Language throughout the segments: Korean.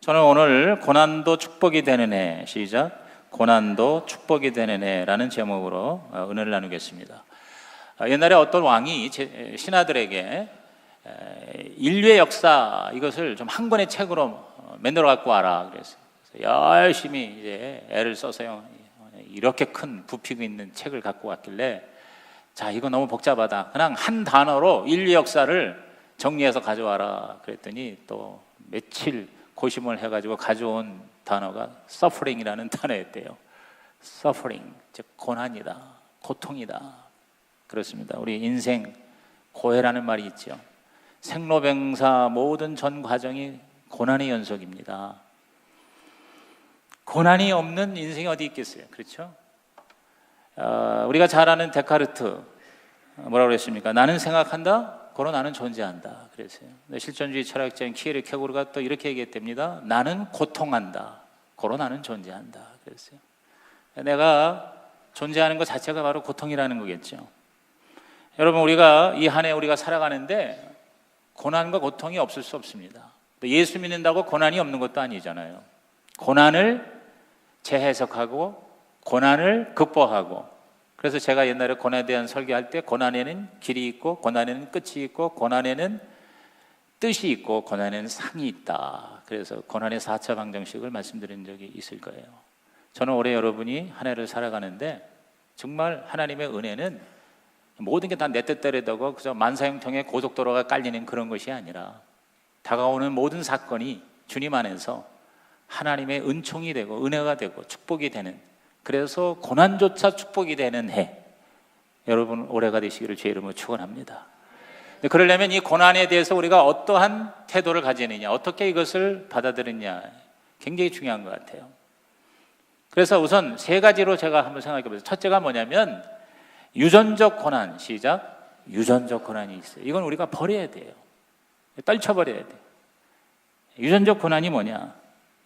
저는 오늘 고난도 축복이 되는 해, 시작, 고난도 축복이 되는 해라는 제목으로 은혜를 나누겠습니다. 옛날에 어떤 왕이 신하들에게 인류의 역사 이것을 좀 한 권의 책으로 만들어 갖고 와라 그랬어요. 그래서 열심히 이제 애를 써서요, 이렇게 큰 부피가 있는 책을 갖고 왔길래, 자, 이거 너무 복잡하다, 그냥 한 단어로 인류 역사를 정리해서 가져와라 그랬더니 또 며칠 고심을 해가지고 가져온 단어가 suffering이라는 단어였대요. suffering, 즉 고난이다, 고통이다. 그렇습니다. 우리 인생 고해라는 말이 있죠. 생로병사 모든 전 과정이 고난의 연속입니다. 고난이 없는 인생이 어디 있겠어요? 그렇죠? 우리가 잘 아는 데카르트 뭐라고 그랬습니까? 나는 생각한다, 고로 나는 존재한다 그랬어요. 실존주의 철학자인 키에르케고르가 또 이렇게 얘기했답니다. 나는 고통한다, 고로 나는 존재한다 그랬어요. 내가 존재하는 것 자체가 바로 고통이라는 거겠죠. 여러분, 우리가 이 한 해 우리가 살아가는데 고난과 고통이 없을 수 없습니다. 또 예수 믿는다고 고난이 없는 것도 아니잖아요. 고난을 재해석하고 고난을 극복하고, 그래서 제가 옛날에 고난에 대한 설교할 때 고난에는 길이 있고 고난에는 끝이 있고 고난에는 뜻이 있고 고난에는 상이 있다, 그래서 고난의 4차 방정식을 말씀드린 적이 있을 거예요. 저는 올해 여러분이 한 해를 살아가는데 정말 하나님의 은혜는 모든 게 다 내 뜻대로 되고 그저 만사형통의 고속도로가 깔리는 그런 것이 아니라 다가오는 모든 사건이 주님 안에서 하나님의 은총이 되고 은혜가 되고 축복이 되는, 그래서 고난조차 축복이 되는 해, 여러분 올해가 되시기를 주의 이름으로 축원합니다. 그러려면 이 고난에 대해서 우리가 어떠한 태도를 가지느냐, 어떻게 이것을 받아들이느냐, 굉장히 중요한 것 같아요. 그래서 우선 세 가지로 제가 한번 생각해 보세요. 첫째가 뭐냐면 유전적 고난, 시작, 유전적 고난이 있어요. 이건 우리가 버려야 돼요. 떨쳐버려야 돼요. 유전적 고난이 뭐냐?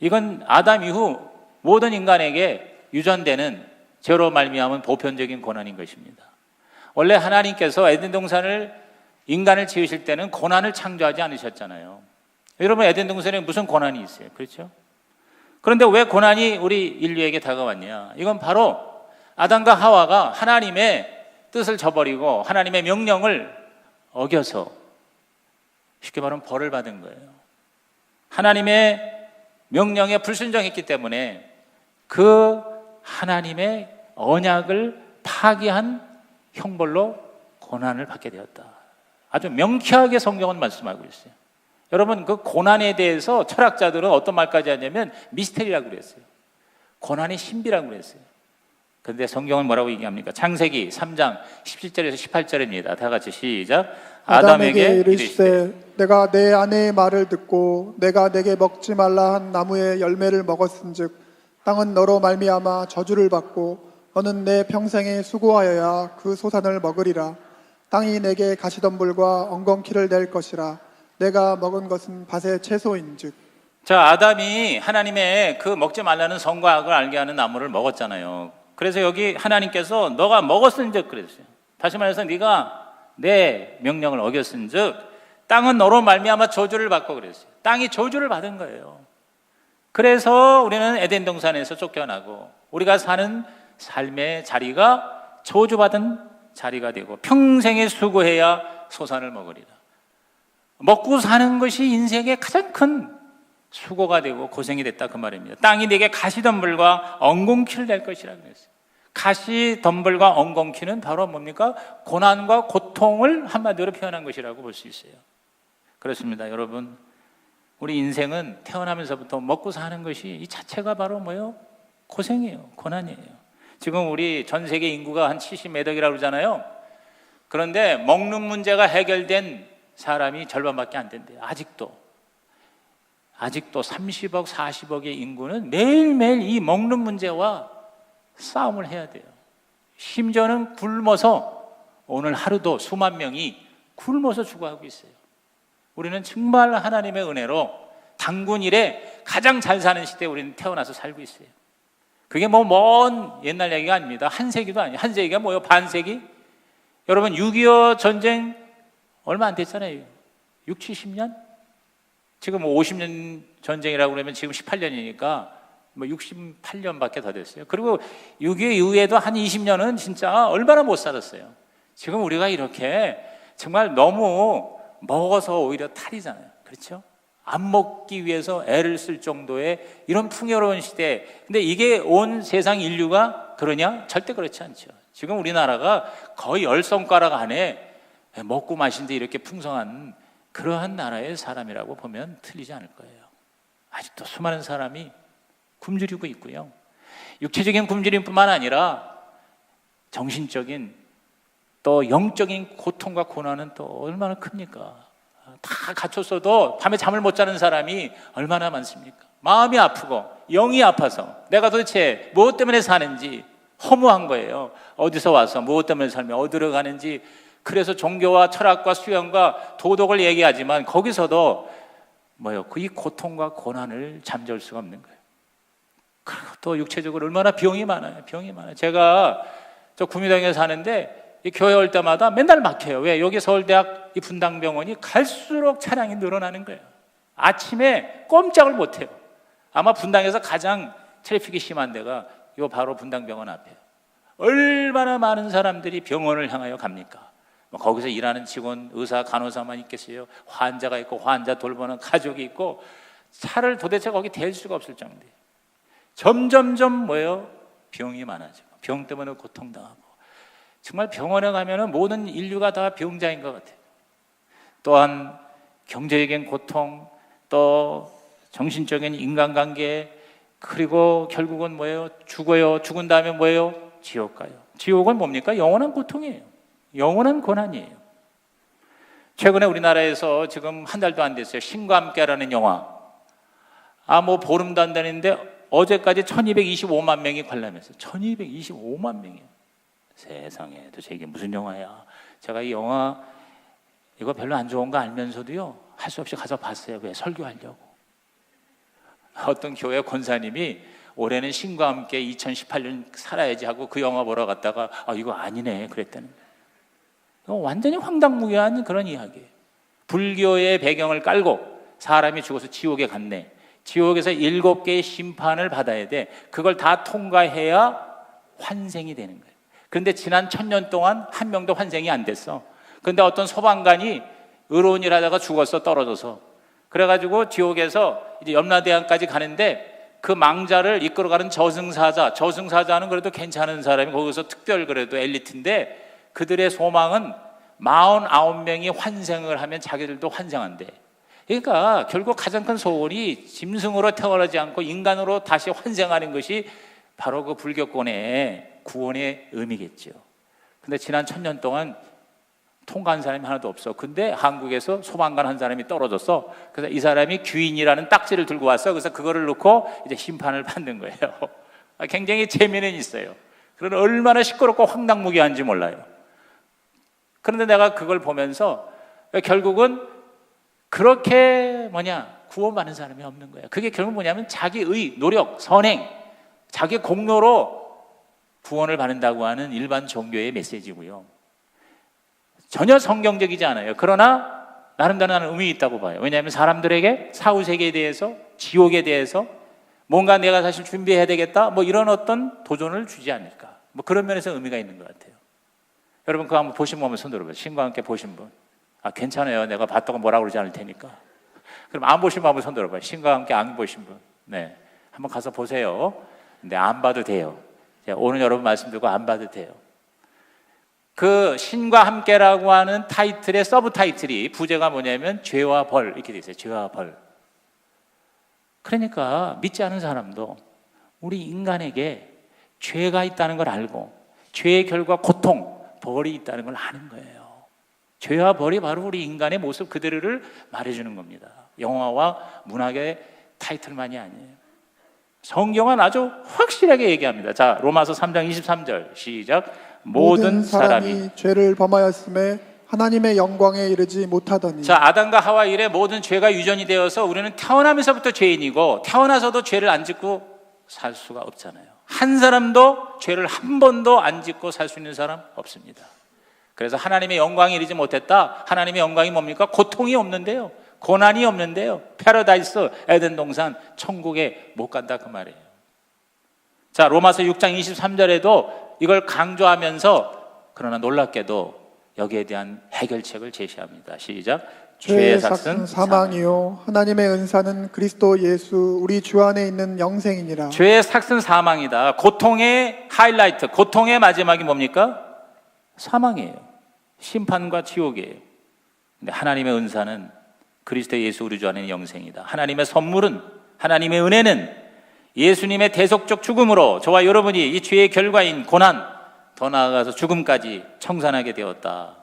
이건 아담 이후 모든 인간에게 유전되는 죄로 말미암은 보편적인 고난인 것입니다. 원래 하나님께서 에덴 동산을 인간을 지으실 때는 고난을 창조하지 않으셨잖아요. 여러분, 에덴 동산에 무슨 고난이 있어요? 그렇죠? 그런데 왜 고난이 우리 인류에게 다가왔냐? 이건 바로 아담과 하와가 하나님의 뜻을 저버리고 하나님의 명령을 어겨서, 쉽게 말하면 벌을 받은 거예요. 하나님의 명령에 불순종했기 때문에 그 하나님의 언약을 파기한 형벌로 고난을 받게 되었다. 아주 명쾌하게 성경은 말씀하고 있어요. 여러분, 그 고난에 대해서 철학자들은 어떤 말까지 하냐면 미스테리라고 그랬어요. 고난의 신비라고 그랬어요. 그런데 성경은 뭐라고 얘기합니까? 창세기 3장 17절에서 18절입니다. 다 같이 시작. 아담에게 이르시되 내가 내 아내의 말을 듣고 내가 내게 먹지 말라 한 나무의 열매를 먹었은즉 땅은 너로 말미암아 저주를 받고 너는 내 평생에 수고하여야 그 소산을 먹으리라. 땅이 내게 가시덤불과 엉겅퀴를 낼 것이라. 내가 먹은 것은 밭의 채소인즉. 자, 아담이 하나님의 그 먹지 말라는 선과 악을 알게 하는 나무를 먹었잖아요. 그래서 여기 하나님께서 너가 먹었은즉 그랬어요. 다시 말해서 네가 내 명령을 어겼은즉 땅은 너로 말미암아 저주를 받고 그랬어요. 땅이 저주를 받은 거예요. 그래서 우리는 에덴 동산에서 쫓겨나고 우리가 사는 삶의 자리가 저주받은 자리가 되고 평생에 수고해야 소산을 먹으리라. 먹고 사는 것이 인생의 가장 큰 수고가 되고 고생이 됐다, 그 말입니다. 땅이 내게 가시덤불과 엉겅퀴를 낼 것이라고 했어요. 가시덤불과 엉겅퀴는 바로 뭡니까? 고난과 고통을 한마디로 표현한 것이라고 볼 수 있어요. 그렇습니다. 여러분, 우리 인생은 태어나면서부터 먹고 사는 것이 이 자체가 바로 뭐예요? 고생이에요. 고난이에요. 지금 우리 전 세계 인구가 한 70몇 억이라고 그러잖아요. 그런데 먹는 문제가 해결된 사람이 절반밖에 안 된대요. 아직도 30억, 40억의 인구는 매일매일 이 먹는 문제와 싸움을 해야 돼요. 심지어는 굶어서 오늘 하루도 수만 명이 굶어서 죽어가고 있어요. 우리는 정말 하나님의 은혜로 단군 이래 가장 잘 사는 시대에 우리는 태어나서 살고 있어요. 그게 뭐 먼 옛날 얘기가 아닙니다. 한 세기도 아니에요. 한 세기가 뭐예요? 반세기? 여러분, 6.25 전쟁 얼마 안 됐잖아요. 60, 70년? 지금 뭐 50년 전쟁이라고 그러면 지금 18년이니까 뭐 68년밖에 더 됐어요. 그리고 6.25 이후에도 한 20년은 진짜 얼마나 못 살았어요. 지금 우리가 이렇게 정말 너무 먹어서 오히려 탈이잖아요. 그렇죠? 안 먹기 위해서 애를 쓸 정도의 이런 풍요로운 시대. 근데 이게 온 세상 인류가 그러냐? 절대 그렇지 않죠. 지금 우리나라가 거의 10손가락 안에 먹고 마신데 이렇게 풍성한 그러한 나라의 사람이라고 보면 틀리지 않을 거예요. 아직도 수많은 사람이 굶주리고 있고요. 육체적인 굶주림뿐만 아니라 정신적인 또 영적인 고통과 고난은 또 얼마나 큽니까? 다 갖췄어도 밤에 잠을 못 자는 사람이 얼마나 많습니까? 마음이 아프고 영이 아파서 내가 도대체 무엇 때문에 사는지 허무한 거예요. 어디서 와서 무엇 때문에 살며 어디로 가는지. 그래서 종교와 철학과 수영과 도덕을 얘기하지만 거기서도 이 고통과 고난을 잠재울 수가 없는 거예요. 그리고 또 육체적으로 얼마나 병이 많아요. 제가 저 구미동에 사는데 이 교회 올 때마다 맨날 막혀요. 왜? 여기 서울대학 이 분당병원이 갈수록 차량이 늘어나는 거예요. 아침에 꼼짝을 못 해요. 아마 분당에서 가장 트래픽이 심한 데가 이거 바로 분당병원 앞이에요. 얼마나 많은 사람들이 병원을 향하여 갑니까? 거기서 일하는 직원, 의사, 간호사만 있겠어요? 환자가 있고 환자 돌보는 가족이 있고 차를 도대체 거기 댈 수가 없을 정도예요. 점점점 병이 많아지고 병 때문에 고통당하고 정말 병원에 가면은 모든 인류가 다 병자인 것 같아요. 또한 경제적인 고통, 또 정신적인 인간관계, 그리고 결국은 죽어요. 죽은 다음에 지옥 가요. 지옥은 뭡니까? 영원한 고통이에요. 영원한 고난이에요. 최근에 우리나라에서 지금 한 달도 안 됐어요. 신과 함께라는 영화. 보름도 안 되는데 어제까지 1225만 명이 관람했어요. 1225만 명이에요. 세상에, 도대체 이게 무슨 영화야? 제가 이 영화 이거 별로 안 좋은 거 알면서도요, 할 수 없이 가서 봤어요. 왜? 설교하려고. 어떤 교회 권사님이 올해는 신과 함께 2018년 살아야지 하고 그 영화 보러 갔다가 이거 아니네 그랬다는 거예요. 완전히 황당무계한 그런 이야기예요. 불교의 배경을 깔고 사람이 죽어서 지옥에 갔네. 지옥에서 7개의 심판을 받아야 돼. 그걸 다 통과해야 환생이 되는 거예요. 그런데 지난 1000년 동안 한 명도 환생이 안 됐어. 그런데 어떤 소방관이 의로운 일 하다가 죽었어, 떨어져서. 그래가지고 지옥에서 이제 염라대왕까지 가는데 그 망자를 이끌어가는 저승사자는 그래도 괜찮은 사람이 거기서 특별 그래도 엘리트인데 그들의 소망은 49명이 환생을 하면 자기들도 환생한대. 그러니까 결국 가장 큰 소원이 짐승으로 태어나지 않고 인간으로 다시 환생하는 것이 바로 그 불교권의 구원의 의미겠죠. 근데 지난 1000년 동안 통과한 사람이 하나도 없어. 근데 한국에서 소방관 한 사람이 떨어졌어. 그래서 이 사람이 귀인이라는 딱지를 들고 왔어. 그래서 그거를 놓고 이제 심판을 받는 거예요. 굉장히 재미는 있어요. 그러나 얼마나 시끄럽고 황당무계한지 몰라요. 그런데 내가 그걸 보면서 결국은 그렇게 구원받는 사람이 없는 거예요. 그게 결국 뭐냐면 자기의 노력, 선행, 자기 공로로 구원을 받는다고 하는 일반 종교의 메시지고요. 전혀 성경적이지 않아요. 그러나 나름대로 나는 의미 있다고 봐요. 왜냐하면 사람들에게 사후세계에 대해서, 지옥에 대해서 뭔가 내가 사실 준비해야 되겠다, 이런 어떤 도전을 주지 않을까. 그런 면에서 의미가 있는 것 같아요. 여러분 그거 한번 보신 분 한번 손 들어봐요. 신과 함께 보신 분. 괜찮아요. 내가 봤다고 뭐라고 그러지 않을 테니까. 그럼 안 보신 분 한번 손 들어봐요. 신과 함께 안 보신 분. 네, 한번 가서 보세요. 근데 안 봐도 돼요. 오늘 여러분 말씀 듣고 안 봐도 돼요. 그 신과 함께라고 하는 타이틀의 서브 타이틀이 부제가 뭐냐면 죄와 벌 이렇게 돼 있어요. 죄와 벌. 그러니까 믿지 않은 사람도 우리 인간에게 죄가 있다는 걸 알고 죄의 결과 고통, 벌이 있다는 걸 아는 거예요. 죄와 벌이 바로 우리 인간의 모습 그대로를 말해주는 겁니다. 영화와 문학의 타이틀만이 아니에요. 성경은 아주 확실하게 얘기합니다. 자, 로마서 3장 23절 시작. 모든 사람이 죄를 범하였음에 하나님의 영광에 이르지 못하더니. 자, 아담과 하와 이래 모든 죄가 유전이 되어서 우리는 태어나면서부터 죄인이고 태어나서도 죄를 안 짓고 살 수가 없잖아요. 한 사람도 죄를 한 번도 안 짓고 살 수 있는 사람 없습니다. 그래서 하나님의 영광에 이르지 못했다. 하나님의 영광이 뭡니까? 고통이 없는데요. 고난이 없는데요, 패러다이스, 에덴 동산, 천국에 못 간다 그 말이에요. 자, 로마서 6장 23절에도 이걸 강조하면서 그러나 놀랍게도 여기에 대한 해결책을 제시합니다. 시작. 죄의 삭은 사망이요 하나님의 은사는 그리스도 예수 우리 주 안에 있는 영생이니라. 죄의 삭은 사망이다. 고통의 하이라이트, 고통의 마지막이 뭡니까? 사망이에요. 심판과 지옥이에요. 근데 하나님의 은사는 그리스도 예수 우리 주 안에 있는 영생이다. 하나님의 선물은, 하나님의 은혜는 예수님의 대속적 죽음으로 저와 여러분이 이 죄의 결과인 고난, 더 나아가서 죽음까지 청산하게 되었다.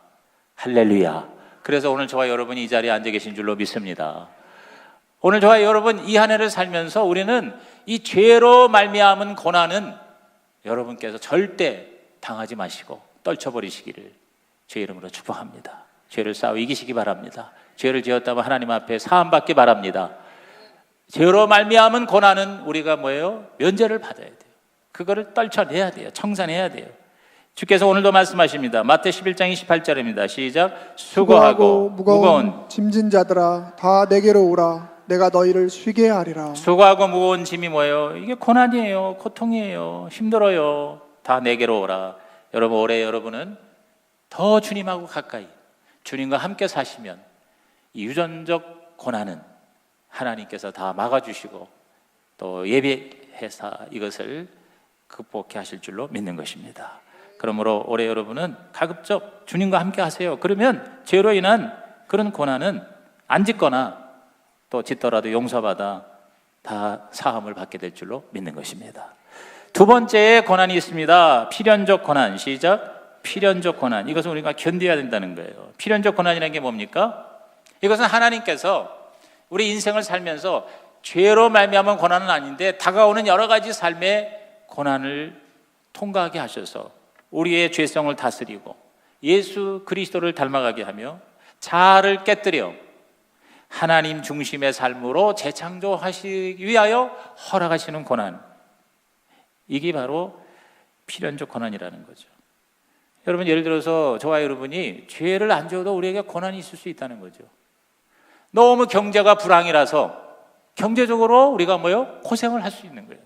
할렐루야. 그래서 오늘 저와 여러분이 이 자리에 앉아 계신 줄로 믿습니다. 오늘 저와 여러분 이 한 해를 살면서 우리는 이 죄로 말미암은 고난은 여러분께서 절대 당하지 마시고 떨쳐버리시기를 주의 이름으로 축복합니다. 죄를 싸워 이기시기 바랍니다. 죄를 지었다면 하나님 앞에 사함받기 바랍니다. 죄로 말미암은 고난은 우리가 뭐예요? 면제를 받아야 돼요. 그거를 떨쳐내야 돼요. 청산해야 돼요. 주께서 오늘도 말씀하십니다. 마태 11장 28절입니다. 시작. 수고하고 무거운 짐진 자들아 다 내게로 오라. 내가 너희를 쉬게 하리라. 수고하고 무거운 짐이 뭐예요? 이게 고난이에요. 고통이에요. 힘들어요. 다 내게로 오라. 여러분, 올해 여러분은 더 주님하고 가까이 주님과 함께 사시면 이 유전적 고난은 하나님께서 다 막아주시고 또 예배해서 이것을 극복해 하실 줄로 믿는 것입니다. 그러므로 올해 여러분은 가급적 주님과 함께 하세요. 그러면 죄로 인한 그런 고난은 안 짓거나 또 짓더라도 용서받아 다 사함을 받게 될 줄로 믿는 것입니다. 두 번째의 고난이 있습니다. 필연적 고난. 시작. 필연적 고난. 이것은 우리가 견뎌야 된다는 거예요. 필연적 고난이라는 게 뭡니까? 이것은 하나님께서 우리 인생을 살면서 죄로 말미암은 고난은 아닌데 다가오는 여러 가지 삶의 고난을 통과하게 하셔서 우리의 죄성을 다스리고 예수 그리스도를 닮아가게 하며 자아를 깨뜨려 하나님 중심의 삶으로 재창조하시기 위하여 허락하시는 고난, 이게 바로 필연적 고난이라는 거죠. 여러분, 예를 들어서 저와 여러분이 죄를 안 지어도 우리에게 고난이 있을 수 있다는 거죠. 너무 경제가 불황이라서 경제적으로 우리가 고생을 할 수 있는 거예요.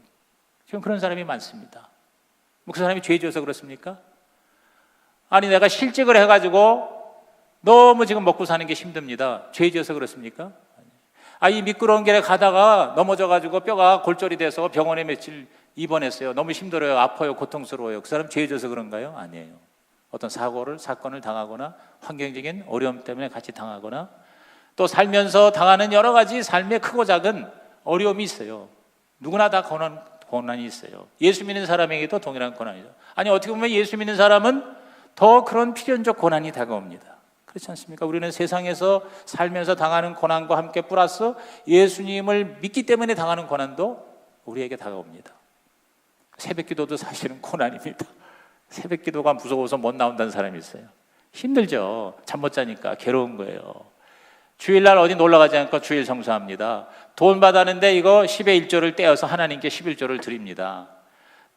지금 그런 사람이 많습니다. 그 사람이 죄 지어서 그렇습니까? 아니, 내가 실직을 해가지고 너무 지금 먹고 사는 게 힘듭니다. 죄 지어서 그렇습니까? 이 미끄러운 길에 가다가 넘어져가지고 뼈가 골절이 돼서 병원에 며칠 입원했어요. 너무 힘들어요. 아파요. 고통스러워요. 그 사람 죄 지어서 그런가요? 아니에요. 어떤 사건을 당하거나 환경적인 어려움 때문에 같이 당하거나 또 살면서 당하는 여러 가지 삶의 크고 작은 어려움이 있어요. 누구나 다 고난이 있어요. 예수 믿는 사람에게도 동일한 고난이죠. 아니, 어떻게 보면 예수 믿는 사람은 더 그런 필연적 고난이 다가옵니다. 그렇지 않습니까? 우리는 세상에서 살면서 당하는 고난과 함께 플러스 예수님을 믿기 때문에 당하는 고난도 우리에게 다가옵니다. 새벽기도도 사실은 고난입니다. 새벽기도가 무서워서 못 나온다는 사람이 있어요. 힘들죠. 잠 못 자니까 괴로운 거예요. 주일날 어디 놀러 가지 않고 주일 성수합니다. 돈 받았는데 이거 10의 1조를 떼어서 하나님께 11조를 드립니다.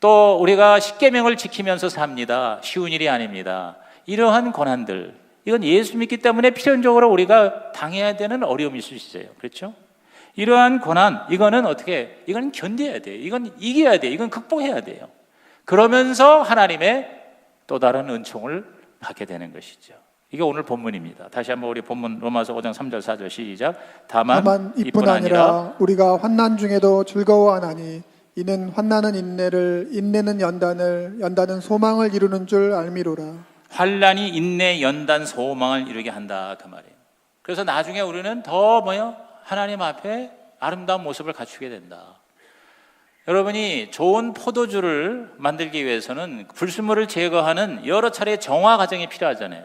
또 우리가 십계명을 지키면서 삽니다. 쉬운 일이 아닙니다. 이러한 고난들, 이건 예수 믿기 때문에 필연적으로 우리가 당해야 되는 어려움일 수 있어요. 그렇죠? 이러한 고난, 이거는 이건 견뎌야 돼요. 이건 이겨야 돼요. 이건 극복해야 돼요. 그러면서 하나님의 또 다른 은총을 받게 되는 것이죠. 이게 오늘 본문입니다. 다시 한번 우리 본문 로마서 5장 3절 4절 시작. 다만 이뿐 아니라 우리가 환난 중에도 즐거워하나니 이는 환난은 인내를, 인내는 연단을, 연단은 소망을 이루는 줄 알미로라. 환난이 인내, 연단, 소망을 이루게 한다 그 말이에요. 그래서 나중에 우리는 더 하나님 앞에 아름다운 모습을 갖추게 된다. 여러분이 좋은 포도주를 만들기 위해서는 불순물을 제거하는 여러 차례의 정화 과정이 필요하잖아요.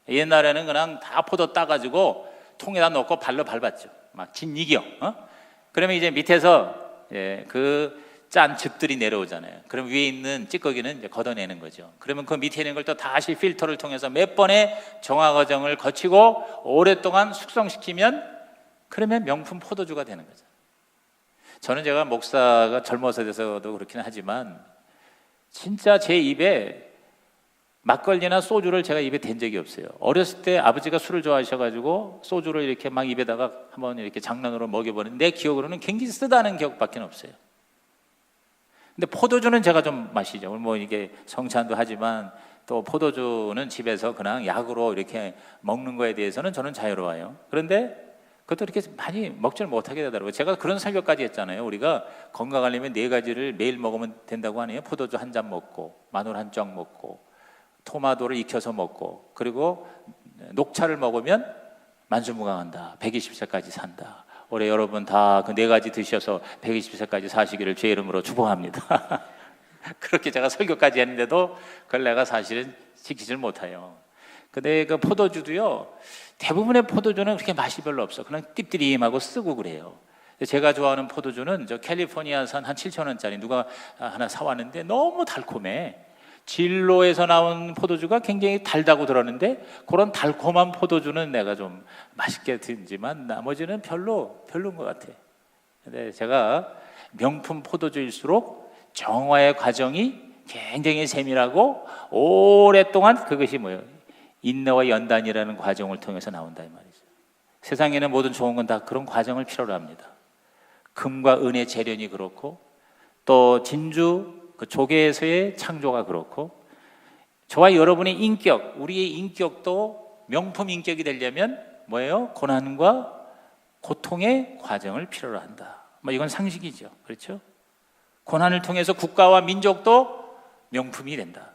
옛날에는 그냥 다 포도 따가지고 통에다 넣고 발로 밟았죠. 막 진이겨. 그러면 이제 밑에서 그 짠 즙들이 내려오잖아요. 그럼 위에 있는 찌꺼기는 이제 걷어내는 거죠. 그러면 그 밑에 있는 걸 또 다시 필터를 통해서 몇 번의 정화 과정을 거치고 오랫동안 숙성시키면 그러면 명품 포도주가 되는 거죠. 저는 제가 목사가 젊어서 돼서도 그렇긴 하지만 진짜 제 입에 막걸리나 소주를 제가 입에 댄 적이 없어요. 어렸을 때 아버지가 술을 좋아하셔가지고 소주를 이렇게 막 입에다가 한번 이렇게 장난으로 먹여보는 내 기억으로는 굉장히 쓰다는 기억밖에 없어요. 근데 포도주는 제가 좀 마시죠. 뭐 이게 성찬도 하지만 또 포도주는 집에서 그냥 약으로 이렇게 먹는 거에 대해서는 저는 자유로워요. 그런데 그것도 이렇게 많이 먹지를 못하게 되더라고요. 제가 그런 설교까지 했잖아요. 우리가 건강하려면 4가지를 매일 먹으면 된다고 하네요. 포도주 한 잔 먹고, 마늘 한 쪽 먹고, 토마토를 익혀서 먹고, 그리고 녹차를 먹으면 만수무강한다. 120세까지 산다. 올해 여러분 다 그 4가지 드셔서 120세까지 사시기를 주의 이름으로 축복합니다. 그렇게 제가 설교까지 했는데도 그걸 내가 사실은 지키질 못해요. 근데 그 포도주도요, 대부분의 포도주는 그렇게 맛이 별로 없어. 그냥 띠띠림하고 쓰고 그래요. 제가 좋아하는 포도주는 저 캘리포니아산 한 7,000원짜리 누가 하나 사왔는데 너무 달콤해. 진로에서 나온 포도주가 굉장히 달다고 들었는데 그런 달콤한 포도주는 내가 좀 맛있게 드지만 나머지는 별로인 것 같아. 근데 제가 명품 포도주일수록 정화의 과정이 굉장히 세밀하고 오랫동안 그것이 뭐예요? 인내와 연단이라는 과정을 통해서 나온다 이 말이죠. 세상에는 모든 좋은 건 다 그런 과정을 필요로 합니다. 금과 은의 재련이 그렇고 또 진주 그 조개에서의 창조가 그렇고 저와 여러분의 인격, 우리의 인격도 명품 인격이 되려면 뭐예요? 고난과 고통의 과정을 필요로 한다. 뭐 이건 상식이죠. 그렇죠? 고난을 통해서 국가와 민족도 명품이 된다.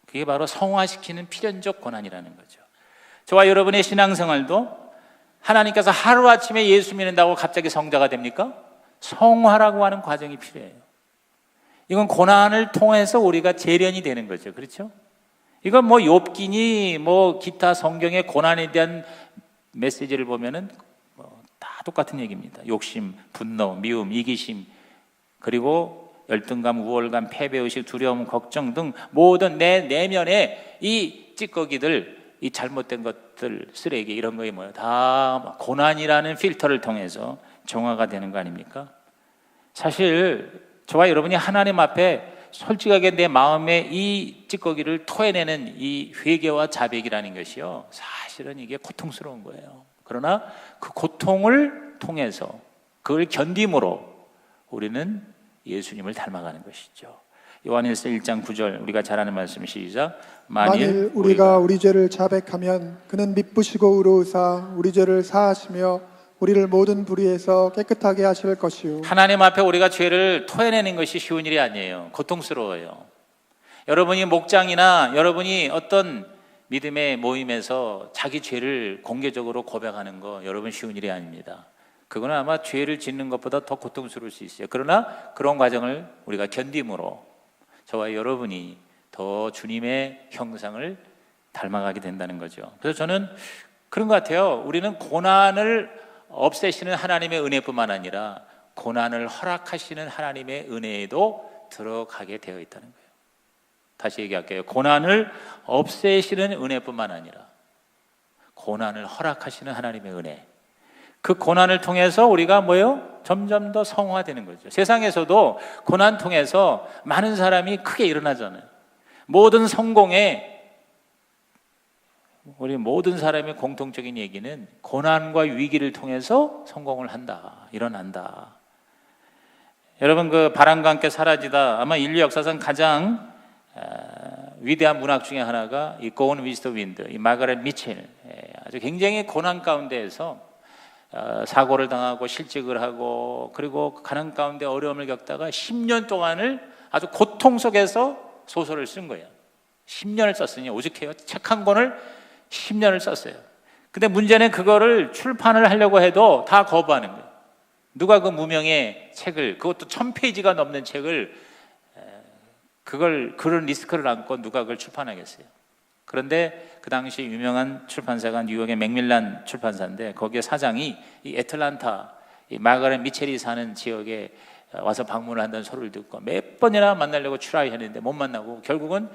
그게 바로 성화시키는 필연적 고난이라는 거죠. 저와 여러분의 신앙생활도 하나님께서 하루아침에 예수 믿는다고 갑자기 성자가 됩니까? 성화라고 하는 과정이 필요해요. 이건 고난을 통해서 우리가 재련이 되는 거죠. 그렇죠? 이건 뭐 욥기니 뭐 기타 성경의 고난에 대한 메시지를 보면은 다 똑같은 얘기입니다. 욕심, 분노, 미움, 이기심, 그리고 열등감, 우월감, 패배의식, 두려움, 걱정 등 모든 내 내면의 이 찌꺼기들, 이 잘못된 것들, 쓰레기 이런 거에 뭐예요? 다 고난이라는 필터를 통해서 정화가 되는 거 아닙니까? 사실 저와 여러분이 하나님 앞에 솔직하게 내 마음의 이 찌꺼기를 토해내는 이 회개와 자백이라는 것이요, 사실은 이게 고통스러운 거예요. 그러나 그 고통을 통해서 그걸 견딤으로 우리는 예수님을 닮아가는 것이죠. 요한일서 1장 9절 우리가 잘 아는 말씀 시작. 만일 우리가 우리 죄를 자백하면 그는 미쁘시고 의로우사 우리 죄를 사하시며 우리를 모든 불의에서 깨끗하게 하실 것이요. 하나님 앞에 우리가 죄를 토해내는 것이 쉬운 일이 아니에요. 고통스러워요. 여러분이 목장이나 여러분이 어떤 믿음의 모임에서 자기 죄를 공개적으로 고백하는 거 여러분 쉬운 일이 아닙니다. 그거는 아마 죄를 짓는 것보다 더 고통스러울 수 있어요. 그러나 그런 과정을 우리가 견딤으로 저와 여러분이 더 주님의 형상을 닮아가게 된다는 거죠. 그래서 저는 그런 것 같아요. 우리는 고난을 없애시는 하나님의 은혜뿐만 아니라 고난을 허락하시는 하나님의 은혜에도 들어가게 되어 있다는 거예요. 다시 얘기할게요. 고난을 없애시는 은혜뿐만 아니라 고난을 허락하시는 하나님의 은혜, 그 고난을 통해서 우리가 뭐예요? 점점 더 성화되는 거죠. 세상에서도 고난 통해서 많은 사람이 크게 일어나잖아요. 모든 성공에 우리 모든 사람의 공통적인 얘기는 고난과 위기를 통해서 성공을 한다, 일어난다. 여러분 그 바람과 함께 사라지다 아마 인류 역사상 가장 위대한 문학 중에 하나가 이 Gone with the Wind, 이 마가렛 미첼, 아주 굉장히 고난 가운데에서 사고를 당하고 실직을 하고 그리고 가난 가운데 어려움을 겪다가 10년 동안을 아주 고통 속에서 소설을 쓴 거예요. 10년을 썼으니 오죽해요. 책 한 권을 10년을 썼어요. 근데 문제는 그거를 출판을 하려고 해도 다 거부하는 거예요. 누가 그 무명의 책을, 그것도 1000페이지가 넘는 책을 그런 리스크를 안고 누가 그걸 출판하겠어요. 그런데 그 당시 유명한 출판사가 뉴욕의 맥밀란 출판사인데 거기에 사장이 이 애틀란타 이 마가렛 미첼이 사는 지역에 와서 방문을 한다는 소리를 듣고 몇 번이나 만나려고 트라이 했는데 못 만나고 결국은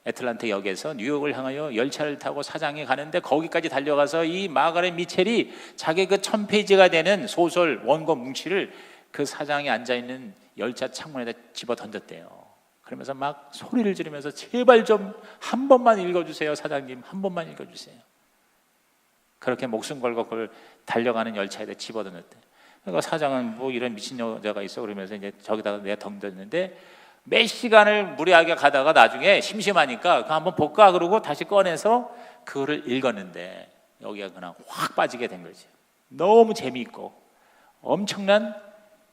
애틀란타 역에서 뉴욕을 향하여 열차를 타고 사장이 가는데 거기까지 달려가서 이 마가렛 미첼이 자기 그 1000페이지가 되는 소설 원고 뭉치를 그 사장이 앉아있는 열차 창문에다 집어 던졌대요. 그러면서 막 소리를 지르면서 제발 좀 한 번만 읽어주세요. 사장님, 한 번만 읽어주세요. 그렇게 목숨 걸고 그걸 달려가는 열차에다 집어넣었대. 그러니까 사장은 뭐 이런 미친 여자가 있어 그러면서 이제 저기다가 내가 던졌는데 몇 시간을 무리하게 가다가 나중에 심심하니까 그거 한번 볼까 그러고 다시 꺼내서 그거를 읽었는데 여기가 그냥 확 빠지게 된 거죠. 너무 재미있고 엄청난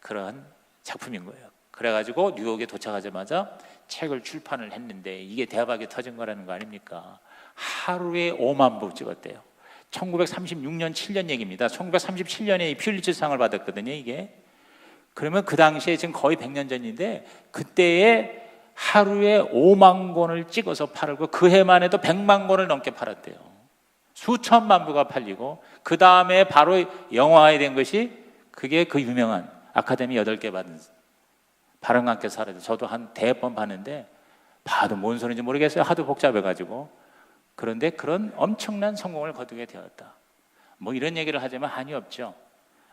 그런 작품인 거예요. 그래가지고 뉴욕에 도착하자마자 책을 출판을 했는데 이게 대박이 터진 거라는 거 아닙니까? 하루에 5만 부 찍었대요. 1936년 7년 얘기입니다. 1937년에 이 퓰리츠상을 받았거든요. 이게 그러면 그 당시에 지금 거의 100년 전인데 그때에 하루에 5만 권을 찍어서 팔고 그 해만 해도 100만 권을 넘게 팔았대요. 수천만 부가 팔리고 그 다음에 바로 영화화된 것이 그게 그 유명한 아카데미 8개 받은 바람과 함께 살아요. 저도 한 대번 봤는데 봐도 뭔 소리인지 모르겠어요. 하도 복잡해가지고. 그런데 그런 엄청난 성공을 거두게 되었다. 뭐 이런 얘기를 하자면 한이 없죠.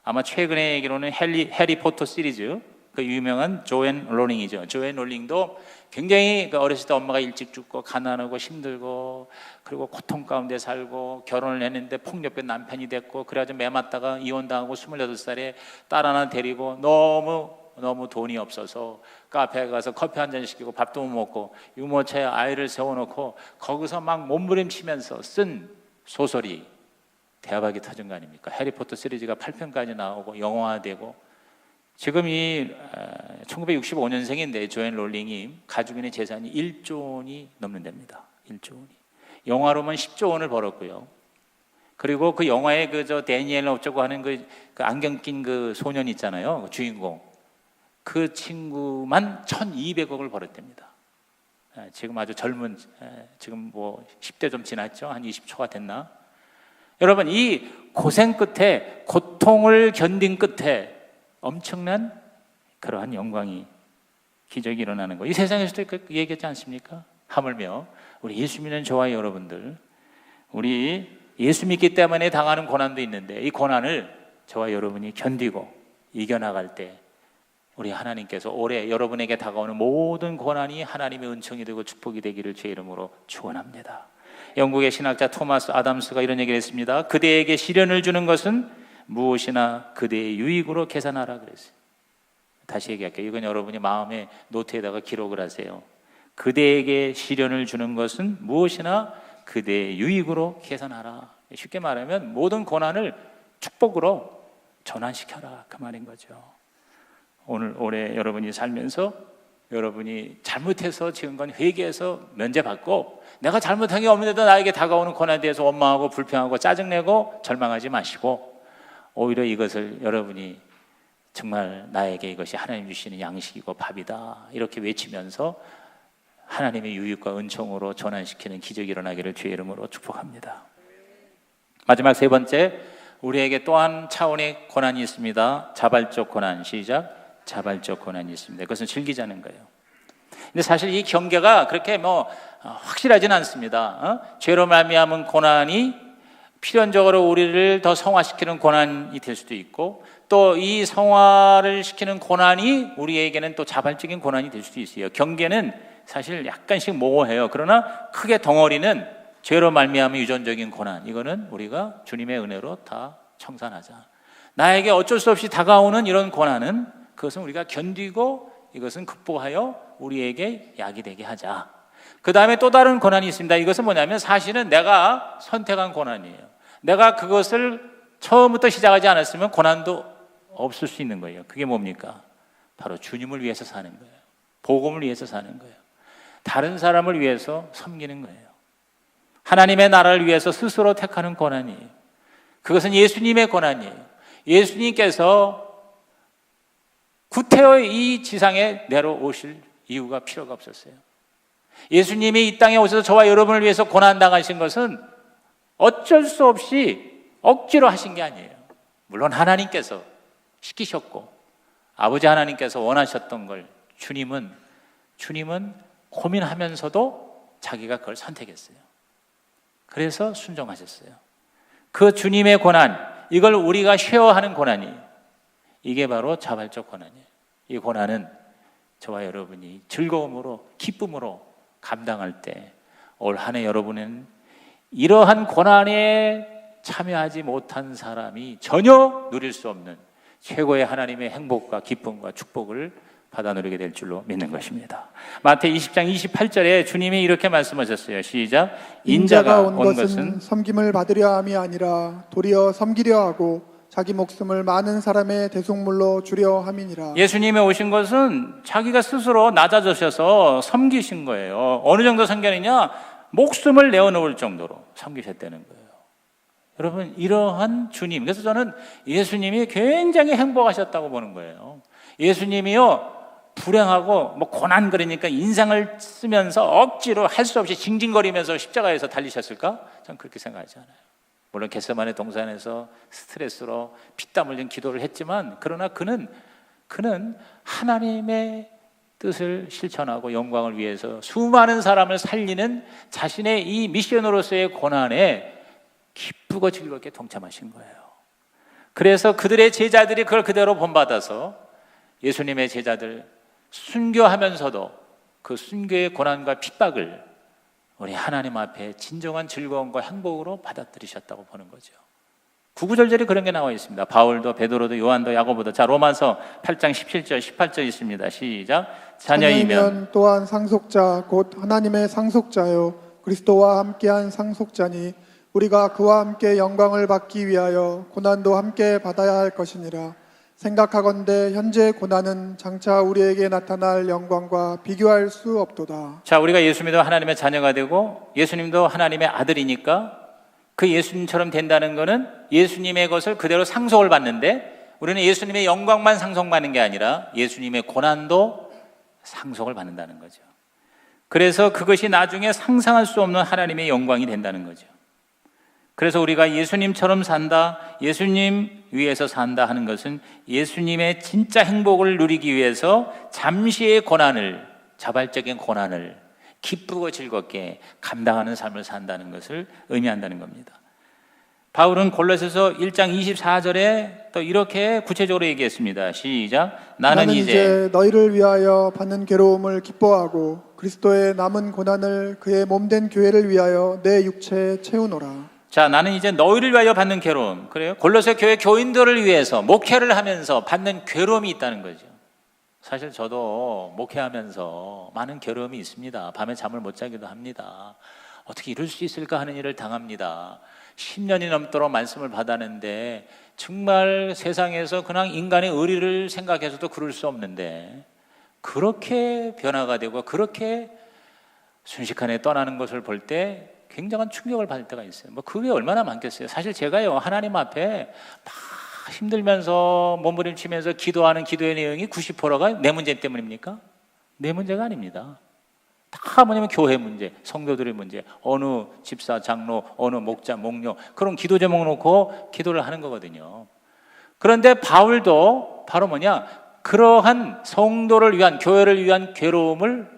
아마 최근에 얘기로는 해리포터 시리즈 그 유명한 조앤 롤링이죠. 조앤 롤링도 굉장히 그 어렸을 때 엄마가 일찍 죽고 가난하고 힘들고 그리고 고통 가운데 살고 결혼을 했는데 폭력된 남편이 됐고 그래가지고 매 맞다가 이혼당하고 28살에 딸 하나 데리고 너무 돈이 없어서 카페에 가서 커피 한 잔 시키고 밥도 못 먹고 유모차에 아이를 세워놓고 거기서 막 몸부림치면서 쓴 소설이 대박이 터진 거 아닙니까? 해리포터 시리즈가 8편까지 나오고 영화화되고 지금 이 1965년생인데 조앤 롤링이 가지고 있는 재산이 1조 원이 넘는답니다. 1조 원이. 영화로만 10조 원을 벌었고요. 그리고 그 영화에 그 데니엘 어쩌고 하는 그 안경 낀 그 소년 있잖아요. 그 주인공. 그 친구만 1,200억을 벌었답니다. 지금 아주 젊은 지금 뭐 10대 좀 지났죠. 한 20초가 됐나? 여러분 이 고생 끝에 고통을 견딘 끝에 엄청난 그러한 영광이 기적이 일어나는 거. 이 세상에서도 얘기했지 않습니까? 하물며 우리 예수 믿는 저와 여러분들 우리 예수 믿기 때문에 당하는 고난도 있는데 이 고난을 저와 여러분이 견디고 이겨나갈 때 우리 하나님께서 올해 여러분에게 다가오는 모든 고난이 하나님의 은총이 되고 축복이 되기를 주의 이름으로 축원합니다. 영국의 신학자 토마스 아담스가 이런 얘기를 했습니다. 그대에게 시련을 주는 것은 무엇이나 그대의 유익으로 계산하라 그랬어요. 다시 얘기할게요. 이건 여러분이 마음의 노트에다가 기록을 하세요. 그대에게 시련을 주는 것은 무엇이나 그대의 유익으로 계산하라. 쉽게 말하면 모든 고난을 축복으로 전환시켜라 그 말인 거죠. 올해 여러분이 살면서 여러분이 잘못해서 지은 건 회개해서 면제받고 내가 잘못한 게 없는데도 나에게 다가오는 고난에 대해서 원망하고 불평하고 짜증내고 절망하지 마시고 오히려 이것을 여러분이 정말 나에게 이것이 하나님 주시는 양식이고 밥이다 이렇게 외치면서 하나님의 유익과 은총으로 전환시키는 기적이 일어나기를 주의 이름으로 축복합니다. 마지막 세 번째, 우리에게 또한 차원의 고난이 있습니다. 자발적 고난. 시작. 자발적 고난이 있습니다. 그것은 즐기자는 거예요. 근데 사실 이 경계가 그렇게 확실하진 않습니다. 죄로 말미암은 고난이 필연적으로 우리를 더 성화시키는 고난이 될 수도 있고 또 이 성화를 시키는 고난이 우리에게는 또 자발적인 고난이 될 수도 있어요. 경계는 사실 약간씩 모호해요. 그러나 크게 덩어리는 죄로 말미암은 유전적인 고난, 이거는 우리가 주님의 은혜로 다 청산하자. 나에게 어쩔 수 없이 다가오는 이런 고난은 그것은 우리가 견디고 이것은 극복하여 우리에게 약이 되게 하자. 그 다음에 또 다른 고난이 있습니다. 이것은 뭐냐면 사실은 내가 선택한 고난이에요. 내가 그것을 처음부터 시작하지 않았으면 고난도 없을 수 있는 거예요. 그게 뭡니까? 바로 주님을 위해서 사는 거예요. 복음을 위해서 사는 거예요. 다른 사람을 위해서 섬기는 거예요. 하나님의 나라를 위해서 스스로 택하는 고난이에요. 그것은 예수님의 고난이에요. 예수님께서 구태여 이 지상에 내려오실 이유가 필요가 없었어요. 예수님이 이 땅에 오셔서 저와 여러분을 위해서 고난당하신 것은 어쩔 수 없이 억지로 하신 게 아니에요. 물론 하나님께서 시키셨고 아버지 하나님께서 원하셨던 걸 주님은 고민하면서도 자기가 그걸 선택했어요. 그래서 순종하셨어요. 그 주님의 고난, 이걸 우리가 쉐어하는 고난이에요. 이게 바로 자발적 고난이에요. 이 고난은 저와 여러분이 즐거움으로 기쁨으로 감당할 때 올 한 해 여러분은 이러한 고난에 참여하지 못한 사람이 전혀 누릴 수 없는 최고의 하나님의 행복과 기쁨과 축복을 받아 누리게 될 줄로 믿는 것입니다. 마태 20장 28절에 주님이 이렇게 말씀하셨어요. 시작. 인자가 온 것은 섬김을 받으려 함이 아니라 도리어 섬기려 하고 자기 목숨을 많은 사람의 대속물로 주려 함이니라. 예수님이 오신 것은 자기가 스스로 낮아지셔서 섬기신 거예요. 어느 정도 섬기느냐? 목숨을 내어놓을 정도로 섬기셨다는 거예요. 여러분, 이러한 주님, 그래서 저는 예수님이 굉장히 행복하셨다고 보는 거예요. 예수님이요, 불행하고 고난 그러니까 인상을 쓰면서 억지로 할 수 없이 징징거리면서 십자가에서 달리셨을까? 저는 그렇게 생각하지 않아요. 물론 겟세마네 동산에서 스트레스로 피땀 흘린 기도를 했지만, 그러나 그는 하나님의 뜻을 실천하고 영광을 위해서 수많은 사람을 살리는 자신의 이 미션으로서의 고난에 기쁘고 즐겁게 동참하신 거예요. 그래서 그들의 제자들이 그걸 그대로 본받아서 예수님의 제자들 순교하면서도 그 순교의 고난과 핍박을 우리 하나님 앞에 진정한 즐거움과 행복으로 받아들이셨다고 보는 거죠. 구구절절히 그런 게 나와 있습니다. 바울도 베드로도 요한도 야고보도. 자, 로마서 8장 17절 18절 있습니다. 시작. 자녀이면 또한 상속자 곧 하나님의 상속자요 그리스도와 함께한 상속자니 우리가 그와 함께 영광을 받기 위하여 고난도 함께 받아야 할 것이니라. 생각하건대 현재 고난은 장차 우리에게 나타날 영광과 비교할 수 없도다. 자, 우리가 예수 믿어 하나님의 자녀가 되고 예수님도 하나님의 아들이니까 그 예수님처럼 된다는 것은 예수님의 것을 그대로 상속을 받는데, 우리는 예수님의 영광만 상속받는 게 아니라 예수님의 고난도 상속을 받는다는 거죠. 그래서 그것이 나중에 상상할 수 없는 하나님의 영광이 된다는 거죠. 그래서 우리가 예수님처럼 산다, 예수님 위해서 산다 하는 것은 예수님의 진짜 행복을 누리기 위해서 잠시의 고난을, 자발적인 고난을 기쁘고 즐겁게 감당하는 삶을 산다는 것을 의미한다는 겁니다. 바울은 골로새서 1장 24절에 또 이렇게 구체적으로 얘기했습니다. 시작. 나는 이제 너희를 위하여 받는 괴로움을 기뻐하고 그리스도의 남은 고난을 그의 몸된 교회를 위하여 내 육체에 채우노라. 자, 나는 이제 너희를 위하여 받는 괴로움, 그래요? 골로새 교회 교인들을 위해서 목회를 하면서 받는 괴로움이 있다는 거죠. 사실 저도 목회하면서 많은 괴로움이 있습니다. 밤에 잠을 못 자기도 합니다. 어떻게 이럴 수 있을까 하는 일을 당합니다. 10년이 넘도록 말씀을 받았는데 정말 세상에서 그냥 인간의 의리를 생각해서도 그럴 수 없는데 그렇게 변화가 되고 그렇게 순식간에 떠나는 것을 볼 때 굉장한 충격을 받을 때가 있어요. 그게 얼마나 많겠어요. 사실 제가요, 하나님 앞에 막 힘들면서 몸부림치면서 기도하는 기도의 내용이 90%가 내 문제 때문입니까? 내 문제가 아닙니다. 다 뭐냐면 교회 문제, 성도들의 문제, 어느 집사, 장로, 어느 목자, 목녀, 그런 기도 제목 놓고 기도를 하는 거거든요. 그런데 바울도 바로 그러한 성도를 위한, 교회를 위한 괴로움을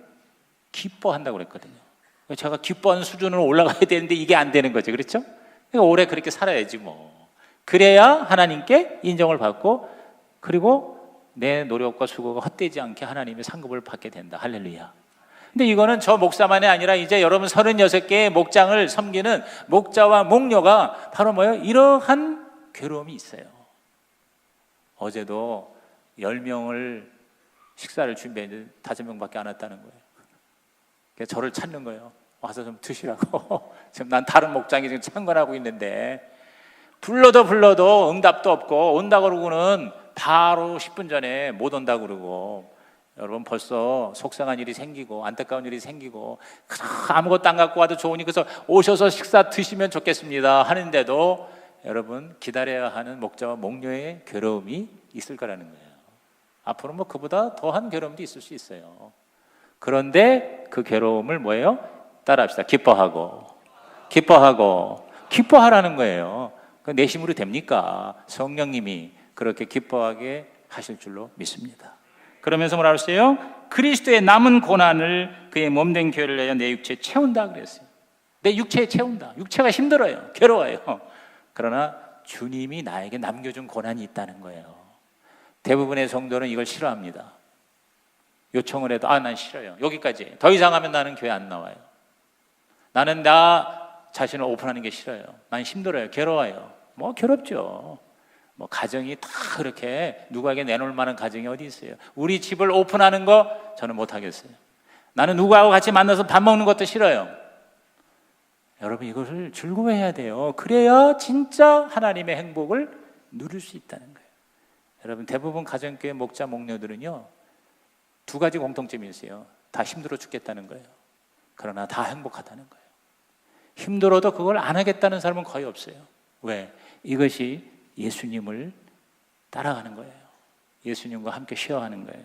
기뻐한다고 그랬거든요. 제가 기뻐하는 수준으로 올라가야 되는데 이게 안 되는 거죠. 그렇죠? 그러니까 오래 그렇게 살아야지 뭐. 그래야 하나님께 인정을 받고, 그리고 내 노력과 수고가 헛되지 않게 하나님의 상급을 받게 된다. 할렐루야. 근데 이거는 저 목사만이 아니라 이제 여러분 36개의 목장을 섬기는 목자와 목녀가 바로 이러한 괴로움이 있어요. 어제도 10명을 식사를 준비했는데 5명밖에 안 왔다는 거예요. 그래서 저를 찾는 거예요. 와서 좀 드시라고. 지금 난 다른 목장이 지금 참관하고 있는데 불러도 응답도 없고, 온다고 그러고는 바로 10분 전에 못 온다고 그러고, 여러분 벌써 속상한 일이 생기고 안타까운 일이 생기고 아무것도 안 갖고 와도 좋으니 그래서 오셔서 식사 드시면 좋겠습니다 하는데도 여러분 기다려야 하는 목자와 목녀의 괴로움이 있을 거라는 거예요. 앞으로 그보다 더한 괴로움도 있을 수 있어요. 그런데 그 괴로움을 따라합시다. 기뻐하라는 거예요. 내 힘으로 됩니까? 성령님이 그렇게 기뻐하게 하실 줄로 믿습니다. 그러면서 뭐라고 했어요? 그리스도의 남은 고난을 그의 몸된 교회를 내어 내 육체에 채운다 그랬어요. 내 육체에 채운다. 육체가 힘들어요. 괴로워요. 그러나 주님이 나에게 남겨준 고난이 있다는 거예요. 대부분의 성도는 이걸 싫어합니다. 요청을 해도 난 싫어요. 여기까지. 더 이상 하면 나는 교회 안 나와요. 나는 나 자신을 오픈하는 게 싫어요. 난 힘들어요. 괴로워요. 뭐 괴롭죠. 뭐 가정이 다 그렇게 누구에게 내놓을 만한 가정이 어디 있어요. 우리 집을 오픈하는 거 저는 못 하겠어요. 나는 누구하고 같이 만나서 밥 먹는 것도 싫어요. 여러분, 이것을 즐거워해야 돼요. 그래야 진짜 하나님의 행복을 누릴 수 있다는 거예요. 여러분, 대부분 가정교회 목자 목녀들은요, 두 가지 공통점이 있어요. 다 힘들어 죽겠다는 거예요. 그러나 다 행복하다는 거예요. 힘들어도 그걸 안 하겠다는 사람은 거의 없어요. 왜? 이것이 예수님을 따라가는 거예요. 예수님과 함께 쉬어가는 거예요.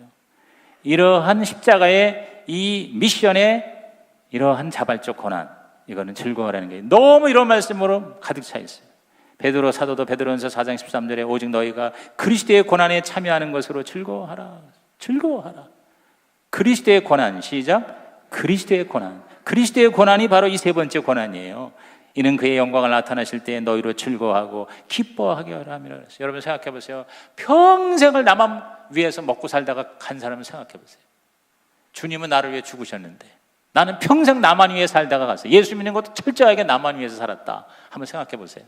이러한 십자가의 이 미션의 이러한 자발적 고난, 이거는 즐거워라는 거예요. 너무 이런 말씀으로 가득 차 있어요. 베드로 사도도 베드로전서 4장 13절에 오직 너희가 그리스도의 고난에 참여하는 것으로 즐거워하라. 즐거워하라. 그리스도의 고난, 시작. 그리스도의 고난. 그리스도의 고난이 바로 이 세 번째 고난이에요. 이는 그의 영광을 나타나실 때 너희로 즐거워하고 기뻐하게 하라 함이라 그랬어요. 여러분 생각해 보세요. 평생을 나만 위해서 먹고 살다가 간 사람을 생각해 보세요. 주님은 나를 위해 죽으셨는데 나는 평생 나만 위해 살다가 갔어요. 예수 믿는 것도 철저하게 나만 위해서 살았다. 한번 생각해 보세요.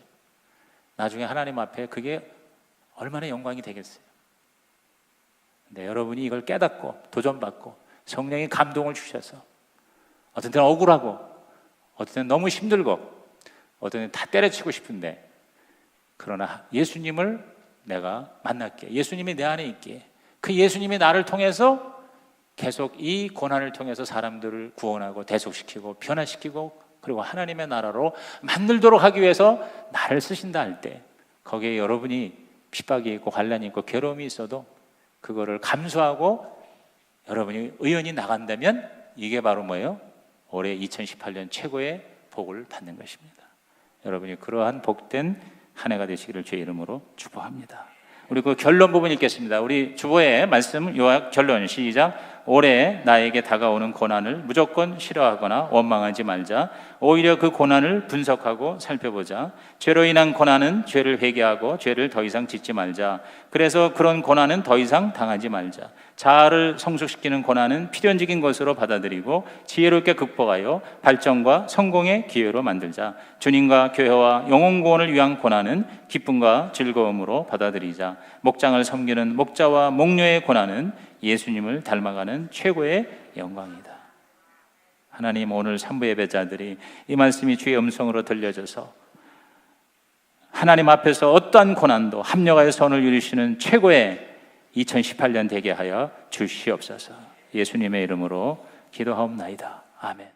나중에 하나님 앞에 그게 얼마나 영광이 되겠어요. 근데 여러분이 이걸 깨닫고 도전받고 성령의 감동을 주셔서 어떤 때는 억울하고 어떤 때는 너무 힘들고 어떤 때는 다 때려치고 싶은데, 그러나 예수님을 내가 만났기에, 예수님이 내 안에 있기에, 그 예수님이 나를 통해서 계속 이 고난을 통해서 사람들을 구원하고 대속시키고 변화시키고 그리고 하나님의 나라로 만들도록 하기 위해서 나를 쓰신다 할 때, 거기에 여러분이 핍박이 있고 환난이 있고 괴로움이 있어도 그거를 감수하고 여러분이 의연히 나간다면 이게 바로 뭐예요? 올해 2018년 최고의 복을 받는 것입니다. 여러분이 그러한 복된 한 해가 되시기를 주의 이름으로 축복합니다. 우리 그 결론 부분 읽겠습니다. 우리 주보의 말씀 요약 결론 시작. 올해 나에게 다가오는 고난을 무조건 싫어하거나 원망하지 말자. 오히려 그 고난을 분석하고 살펴보자. 죄로 인한 고난은 죄를 회개하고 죄를 더 이상 짓지 말자. 그래서 그런 고난은 더 이상 당하지 말자. 자아를 성숙시키는 고난은 필연적인 것으로 받아들이고 지혜롭게 극복하여 발전과 성공의 기회로 만들자. 주님과 교회와 영혼 구원을 위한 고난은 기쁨과 즐거움으로 받아들이자. 목장을 섬기는 목자와 목녀의 고난은 예수님을 닮아가는 최고의 영광이다. 하나님, 오늘 산부 예배자들이 이 말씀이 주의 음성으로 들려져서 하나님 앞에서 어떠한 고난도 합력하여 선을 이루시는 최고의 2018년 되게 하여 주시옵소서. 예수님의 이름으로 기도하옵나이다. 아멘.